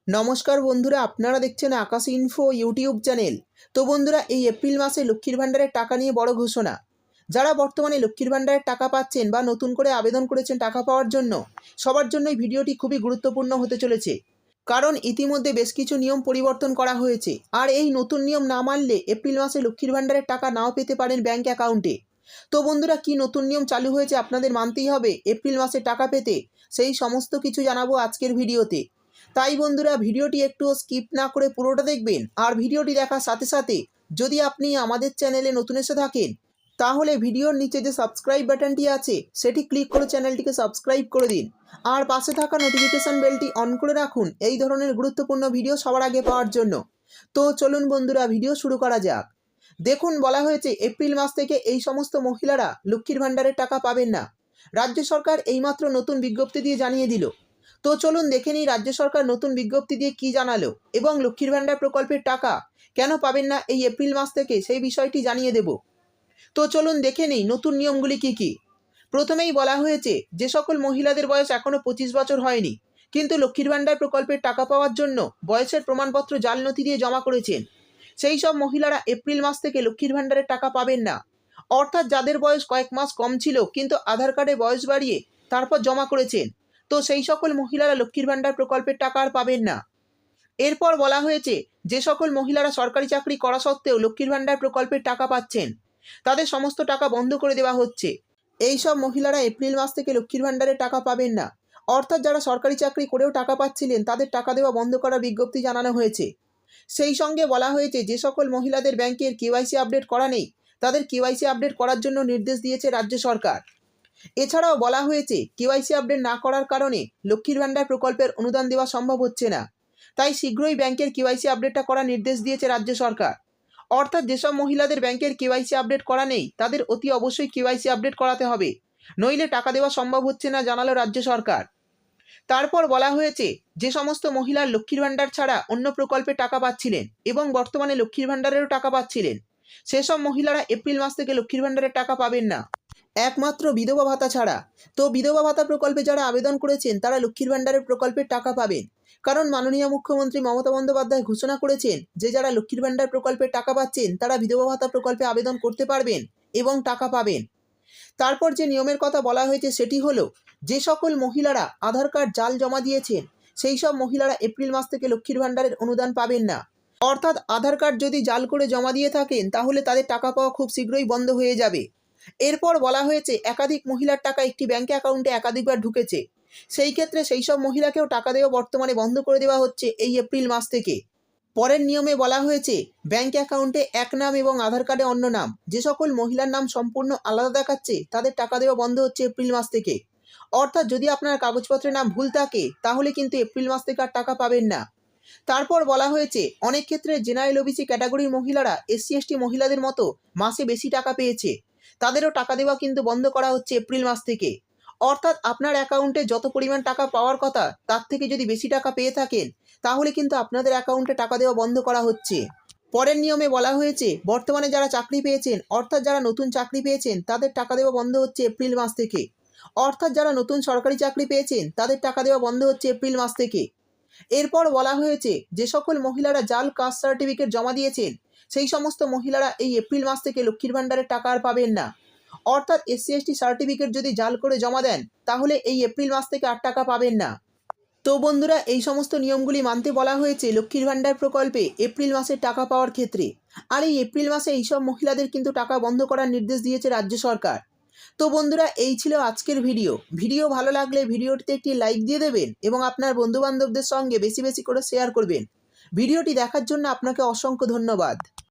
নমস্কার বন্ধুরা, আপনারা দেখছেন আকাশ ইনফো ইউটিউব চ্যানেল। তো বন্ধুরা, এই এপ্রিল মাসে লক্ষ্মীর ভাণ্ডারের টাকা নিয়ে বড় ঘোষণা। যারা বর্তমানে লক্ষ্মীর ভাণ্ডারের টাকা পাচ্ছেন বা নতুন করে আবেদন করেছেন টাকা পাওয়ার জন্য, সবার জন্যই ভিডিওটি খুবই গুরুত্বপূর্ণ হতে চলেছে। কারণ ইতিমধ্যে বেশ কিছু নিয়ম পরিবর্তন করা হয়েছে, আর এই নতুন নিয়ম না মানলে এপ্রিল মাসে লক্ষ্মীর ভাণ্ডারের টাকা নাও পেতে পারেন ব্যাঙ্ক অ্যাকাউন্টে। তো বন্ধুরা, কি নতুন নিয়ম চালু হয়েছে আপনাদের মানতেই হবে এপ্রিল মাসে টাকা পেতে, সেই সমস্ত কিছু জানাবো আজকের ভিডিওতে। তাই বন্ধুরা, ভিডিওটি একটু স্কিপ না করে পুরোটা দেখবেন। আর ভিডিওটি দেখার সাথে সাথে যদি আপনি আমাদের চ্যানেলে নতুন এসে থাকেন, তাহলে ভিডিওর নিচে যে সাবস্ক্রাইব বাটনটি আছে সেটি ক্লিক করে চ্যানেলটিকে সাবস্ক্রাইব করে দিন। আর পাশে থাকা নোটিফিকেশন বেলটি অন করে রাখুন এই ধরনের গুরুত্বপূর্ণ ভিডিও সবার আগে পাওয়ার জন্য। তো চলুন বন্ধুরা, ভিডিও শুরু করা যাক। দেখুন, বলা হয়েছে এপ্রিল মাস থেকে এই সমস্ত মহিলারা লক্ষ্মীর ভাণ্ডারের টাকা পাবেন না। রাজ্য সরকার এইমাত্র নতুন বিজ্ঞপ্তি দিয়ে জানিয়ে দিল। তো চলুন দেখে নিই রাজ্য সরকার নতুন বিজ্ঞপ্তি দিয়ে কী জানালো এবং লক্ষ্মীর ভাণ্ডার প্রকল্পের টাকা কেন পাবেন না এই এপ্রিল মাস থেকে, সেই বিষয়টি জানিয়ে দেব। তো চলুন দেখে নিই নতুন নিয়মগুলি কী কী। প্রথমেই বলা হয়েছে যে সকল মহিলাদের বয়স এখনও 25 বছর হয়নি, কিন্তু লক্ষ্মীর ভাণ্ডার প্রকল্পের টাকা পাওয়ার জন্য বয়সের প্রমাণপত্র জাল নথি দিয়ে জমা করেছেন, সেই সব মহিলারা এপ্রিল মাস থেকে লক্ষ্মীর ভাণ্ডারের টাকা পাবেন না। অর্থাৎ যাদের বয়স কয়েক মাস কম ছিল কিন্তু আধার কার্ডে বয়স বাড়িয়ে তারপর জমা করেছেন, তো সেই সকল মহিলারা লক্ষ্মীর ভাণ্ডার প্রকল্পের টাকা আর পাবেন না। এরপর বলা হয়েছে যে সকল মহিলারা সরকারি চাকরি করা সত্ত্বেও লক্ষ্মীর ভাণ্ডার প্রকল্পের টাকা পাচ্ছেন, তাদের সমস্ত টাকা বন্ধ করে দেওয়া হচ্ছে। এই সব মহিলারা এপ্রিল মাস থেকে লক্ষ্মীর ভাণ্ডারের টাকা পাবেন না। অর্থাৎ যারা সরকারি চাকরি করেও টাকা পাচ্ছিলেন তাদের টাকা দেওয়া বন্ধ করার বিজ্ঞপ্তি জানানো হয়েছে। সেই সঙ্গে বলা হয়েছে যে সকল মহিলাদের ব্যাংকের কেওয়াইসি আপডেট করা নেই, তাদের কেওয়াইসি আপডেট করার জন্য নির্দেশ দিয়েছে রাজ্য সরকার। এছাড়াও বলা হয়েছে কেওয়াইসি আপডেট না করার কারণে লক্ষ্মীর ভাণ্ডার প্রকল্পের অনুদান দেওয়া সম্ভব হচ্ছে না। তাই শীঘ্রই ব্যাংকের কেওয়াইসি আপডেটটা করার নির্দেশ দিয়েছে রাজ্য সরকার। অর্থাৎ যেসব মহিলাদের ব্যাংকের কেওয়াইসি আপডেট করা নেই তাদের অতি অবশ্যই কেওয়াইসি আপডেট করাতে হবে, নইলে টাকা দেওয়া সম্ভব হচ্ছে না, জানালো রাজ্য সরকার। তারপর বলা হয়েছে যে সমস্ত মহিলার লক্ষ্মীর ভাণ্ডার ছাড়া অন্য প্রকল্পে টাকা পাচ্ছিলেন এবং বর্তমানে লক্ষ্মীর ভাণ্ডারেরও টাকা পাচ্ছিলেন, সেসব মহিলারা এপ্রিল মাস থেকে লক্ষ্মীর ভাণ্ডারের টাকা পাবেন না, একমাত্র বিধবা ভাতা ছাড়া। তো বিধবা ভাতা প্রকল্পে যারা আবেদন করেছেন তারা লক্ষ্মীর ভাণ্ডারের প্রকল্পের টাকা পাবেন, কারণ মাননীয় মুখ্যমন্ত্রী মমতা বন্দ্যোপাধ্যায় ঘোষণা করেছেন যে যারা লক্ষ্মীর ভাণ্ডার প্রকল্পের টাকা পাচ্ছেন তারা বিধবা ভাতা প্রকল্পে আবেদন করতে পারবেন এবং টাকা পাবেন। তারপর যে নিয়মের কথা বলা হয়েছে সেটি হলো যে সকল মহিলারা আধার কার্ড জাল জমা দিয়েছেন সেই সব মহিলারা এপ্রিল মাস থেকে লক্ষ্মীর ভাণ্ডারের অনুদান পাবেন না। অর্থাৎ আধার কার্ড যদি জাল করে জমা দিয়ে থাকেন তাহলে তাদের টাকা পাওয়া খুব শীঘ্রই বন্ধ হয়ে যাবে। এরপর বলা হয়েছে একাধিক মহিলার টাকা একটি ব্যাংক অ্যাকাউন্টে একাধিকবার ঢুকেছে, সেই ক্ষেত্রে সেই সব মহিলাকেও টাকা দেওয়া বর্তমানে বন্ধ করে দেওয়া হচ্ছে এই এপ্রিল মাস থেকে। পরের নিয়মে বলা হয়েছে ব্যাংক অ্যাকাউন্টে এক নাম এবং আধার কার্ডে অন্য নাম, যে সকল মহিলার নাম সম্পূর্ণ আলাদা দেখাচ্ছে তাদের টাকা দেওয়া বন্ধ হচ্ছে এপ্রিল মাস থেকে। অর্থাৎ যদি আপনার কাগজপত্রের নাম ভুল থাকে তাহলে কিন্তু এপ্রিল মাস থেকে আর টাকা পাবেন না। তারপর বলা হয়েছে অনেক ক্ষেত্রে জেনারেল ওবিসি ক্যাটাগরির মহিলারা এসসি এসটি মহিলাদের মতো মাসে বেশি টাকা পেয়েছে, তাদেরও টাকা দেওয়া কিন্তু বন্ধ করা হচ্ছে এপ্রিল মাস থেকে। অর্থাৎ আপনার অ্যাকাউন্টে যত পরিমাণ টাকা পাওয়ার কথা তার থেকে যদি বেশি টাকা পেয়ে থাকেন তাহলে কিন্তু আপনাদের অ্যাকাউন্টে টাকা দেওয়া বন্ধ করা হচ্ছে। পরের নিয়মে বলা হয়েছে বর্তমানে যারা চাকরি পেয়েছেন, অর্থাৎ যারা নতুন চাকরি পেয়েছেন তাদের টাকা দেওয়া বন্ধ হচ্ছে এপ্রিল মাস থেকে। অর্থাৎ যারা নতুন সরকারি চাকরি পেয়েছেন তাদের টাকা দেওয়া বন্ধ হচ্ছে এপ্রিল মাস থেকে। এরপর বলা হয়েছে যে সকল মহিলারা জাল কাস্ট সার্টিফিকেট জমা দিয়েছেন সেই সমস্ত মহিলারা এই এপ্রিল মাস থেকে লক্ষ্মীর ভাণ্ডারের টাকা আর পাবেন না। অর্থাৎ এসসি এসটি সার্টিফিকেট যদি জাল করে জমা দেন তাহলে এই এপ্রিল মাস থেকে আর টাকা পাবেন না। তো বন্ধুরা, এই সমস্ত নিয়মগুলি মানতে বলা হয়েছে লক্ষ্মীর ভাণ্ডার প্রকল্পে এপ্রিল মাসে টাকা পাওয়ার ক্ষেত্রে। আর এই এপ্রিল মাসে এইসব মহিলাদের কিন্তু টাকা বন্ধ করার নির্দেশ দিয়েছে রাজ্য সরকার। তো বন্ধুরা, এই ছিল আজকের ভিডিও ভালো লাগলে ভিডিওটিতে একটি লাইক দিয়ে দেবেন এবং আপনার বন্ধুবান্ধবদের সঙ্গে বেশি বেশি করে শেয়ার করবেন। ভিডিওটি দেখার জন্য আপনাকে অসংখ্য ধন্যবাদ।